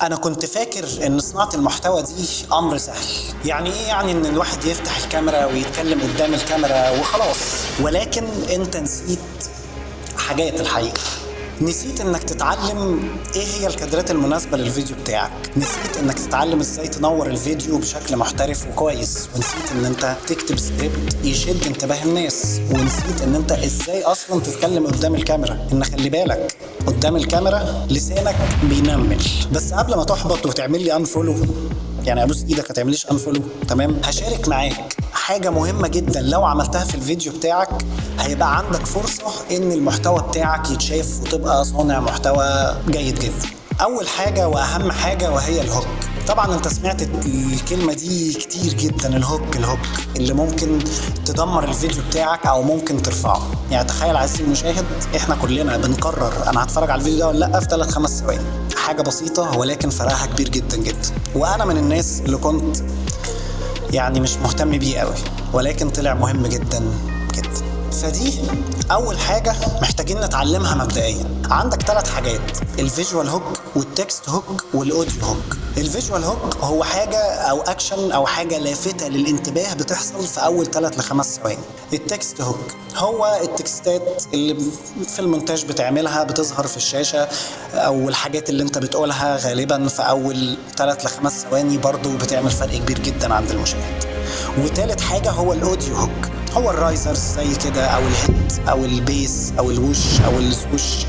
أنا كنت فاكر إن صناعة المحتوى دي أمر سهل، يعني إيه يعني إن الواحد يفتح الكاميرا ويتكلم قدام الكاميرا وخلاص، ولكن أنت نسيت حاجات الحقيقة. نسيت انك تتعلم ايه هي الكادرات المناسبة للفيديو بتاعك، نسيت انك تتعلم ازاي تنور الفيديو بشكل محترف وكويس، ونسيت ان انت تكتب سكريبت يشد انتباه الناس، ونسيت ان انت ازاي اصلا تتكلم قدام الكاميرا. ان خلي بالك قدام الكاميرا لسانك بينمل. بس قبل ما تحبط وتعمل لي انفولو، يعني ابوس ايدك ما تعمليش انفولو، تمام؟ هشارك معاك حاجة مهمة جدا، لو عملتها في الفيديو بتاعك هيبقى عندك فرصة ان المحتوى بتاعك يتشاف وتبقى صانع محتوى جيد جدا. اول حاجة واهم حاجة وهي الهوك. طبعا انت سمعت الكلمة دي كتير جدا، الهوك اللي ممكن تدمر الفيديو بتاعك او ممكن ترفعه. يعني تخيل عزيزي المشاهد، احنا كلنا بنقرر انا هتفرج على الفيديو ده ولا لا في 3-5 ثواني. حاجة بسيطة ولكن فرقها كبير جدا جدا. وانا من الناس اللي كنت يعني مش مهتم بيه قوي، ولكن طلع مهم جدا جدا. فدي اول حاجة محتاجين نتعلمها مبدئيا. عندك 3 حاجات: الفيجوال هوك والتكست هوك والاوديو هوك. الفيجوال هوك هو حاجة او اكشن او حاجة لافتة للانتباه بتحصل في اول 3-5 ثواني. التكست هوك هو التكستات اللي في المونتاج بتعملها بتظهر في الشاشة، او الحاجات اللي انت بتقولها غالبا في اول 3-5 ثواني، برضو بتعمل فرق كبير جدا عند المشاهد. وتالت حاجة هو الاوديو هوك، هو الرايزرز زي كده او الهيت او البيس او الوش او السوش.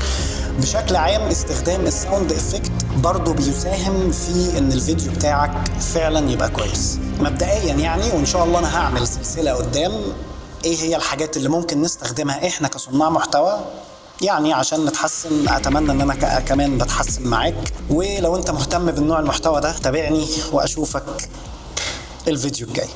بشكل عام استخدام الساوند افكت برضو بيساهم في ان الفيديو بتاعك فعلا يبقى كويس مبدئيا يعني. وان شاء الله انا هعمل سلسلة قدام ايه هي الحاجات اللي ممكن نستخدمها احنا كصناع محتوى، يعني عشان نتحسن. اتمنى ان انا كمان بتحسن معاك. ولو انت مهتم بالنوع المحتوى ده تابعني، واشوفك الفيديو الجاي.